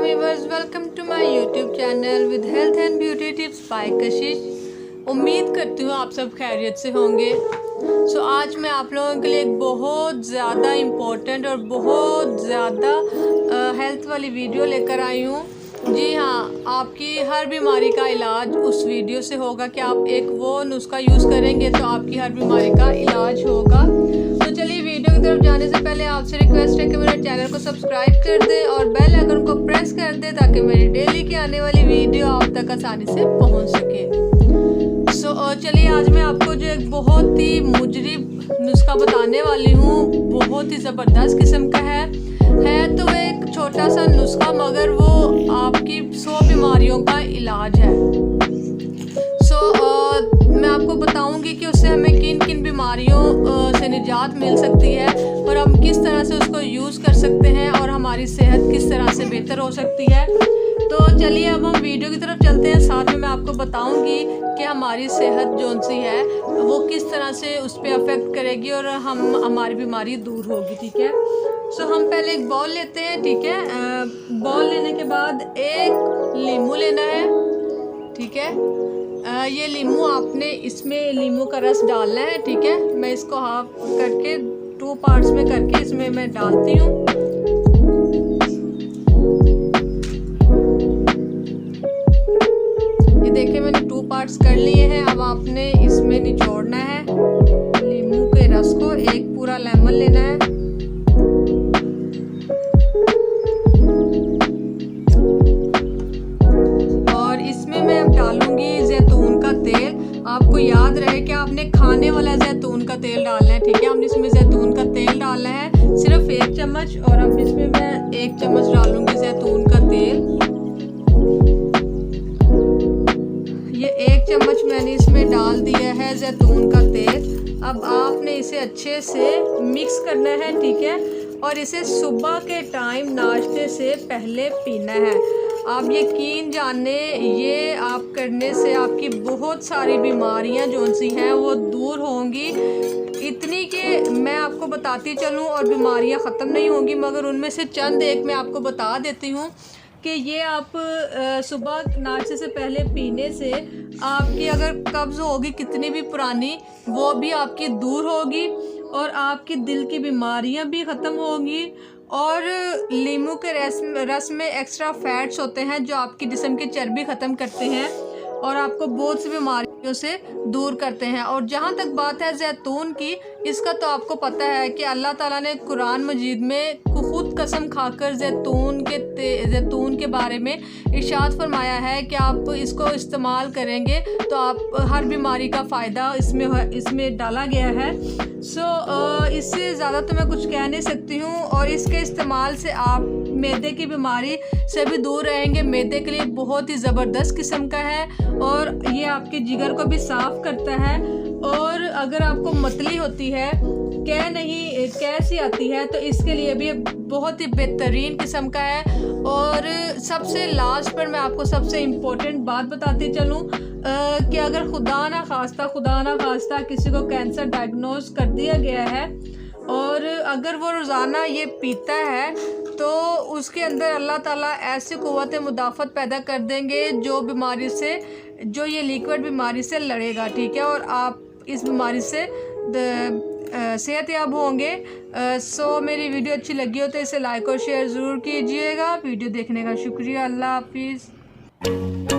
Viewers, welcome to my YouTube channel with health and beauty tips by Kashish. उम्मीद करती हूँ आप सब खैरियत से होंगे। आज मैं आप लोगों के लिए एक बहुत ज़्यादा इम्पोर्टेंट और बहुत ज़्यादा हेल्थ वाली वीडियो लेकर आई हूँ। जी हाँ, आपकी हर बीमारी का इलाज उस वीडियो से होगा कि आप एक वो नुस्खा यूज़ करेंगे तो आपकी हर बीमारी का इलाज होगा। तो चलिए वीडियो की तरफ जाने से पहले आपसे रिक्वेस्ट है कि मेरे चैनल को सब्सक्राइब कर दें और बेल आइकन को प्रेस कर दें ताकि मेरी डेली की आने वाली वीडियो आप तक आसानी से पहुंच सके। चलिए आज मैं आपको जो एक बहुत ही मुजरी नुस्खा बताने वाली हूँ, बहुत ही ज़बरदस्त किस्म का है तो वह एक छोटा सा नुस्खा मगर वो आपकी 100 बीमारियों का इलाज है। मैं आपको बताऊंगी कि उससे हमें किन किन बीमारियों से निजात मिल सकती है और हम किस तरह से उसको यूज़ कर सकते हैं और हमारी सेहत किस तरह से बेहतर हो सकती है। तो चलिए अब हम वीडियो की तरफ चलते हैं। साथ में मैं आपको बताऊंगी कि हमारी सेहत जौन सी है वो किस तरह से उस पर अफेक्ट करेगी और हमारी बीमारी दूर होगी। ठीक है, हम पहले एक बाउल लेते हैं। ठीक है, बाउल लेने के बाद एक नींबू लेना है। ठीक है, ये नींबू आपने इसमें नींबू का रस डालना है। ठीक है, मैं इसको हाफ करके 2 पार्ट्स में करके इसमें मैं डालती हूँ। ये देखिए मैंने 2 पार्ट्स कर लिए हैं। अब आपने इसमें निचोड़ना है नींबू के रस को। एक पूरा लेमन लेना है। आपको याद रहे कि आपने खाने वाला जैतून का तेल डालना है। ठीक है, हमने इसमें जैतून का तेल डालना है सिर्फ 1 चम्मच और अब इसमें मैं 1 चम्मच डालूंगी जैतून का तेल। ये 1 चम्मच मैंने इसमें डाल दिया है जैतून का तेल। अब आपने इसे अच्छे से मिक्स करना है। ठीक है, और इसे सुबह के टाइम नाश्ते से पहले पीना है। आप यकीन जाने ये आप करने से आपकी बहुत सारी बीमारियां जो सी हैं वो दूर होंगी। इतनी कि मैं आपको बताती चलूं और बीमारियां ख़त्म नहीं होंगी मगर उनमें से चंद एक मैं आपको बता देती हूं कि ये आप सुबह नाश्ते से पहले पीने से आपकी अगर कब्ज़ होगी कितनी भी पुरानी वो भी आपकी दूर होगी और आपकी दिल की बीमारियां भी ख़त्म होंगी। और नींबू के रस में एक्स्ट्रा फैट्स होते हैं जो आपकी जिस्म की चर्बी ख़त्म करते हैं और आपको बहुत सी बीमारियों से दूर करते हैं। और जहाँ तक बात है जैतून की, इसका तो आपको पता है कि अल्लाह ताला ने कुरान मजीद में खुद कसम खाकर जैतून के बारे में इरशाद फरमाया है कि आप इसको इस्तेमाल करेंगे तो आप हर बीमारी का फ़ायदा इसमें डाला गया है। इससे ज़्यादा तो मैं कुछ कह नहीं सकती हूँ। और इसके इस्तेमाल से आप मैदे की बीमारी से भी दूर रहेंगे। मैदे के लिए बहुत ही ज़बरदस्त किस्म का है और ये आपके जिगर को भी साफ़ करता है। और अगर आपको मतली होती है, कैसी आती है, तो इसके लिए भी बहुत ही बेहतरीन किस्म का है। और सबसे लास्ट पर मैं आपको सबसे इम्पोर्टेंट बात बताती चलूँ कि अगर खुदा ना खास्ता किसी को कैंसर डायग्नोज कर दिया गया है और अगर वो रोज़ाना ये पीता है तो उसके अंदर अल्लाह ताला ऐसी क़ुव्वत मुदाफ़त पैदा कर देंगे जो ये लिक्विड बीमारी से लड़ेगा। ठीक है, और आप इस बीमारी से सेहतयाब होंगे। मेरी वीडियो अच्छी लगी हो तो इसे लाइक और शेयर ज़रूर कीजिएगा। वीडियो देखने का शुक्रिया। अल्लाह हाफिज़।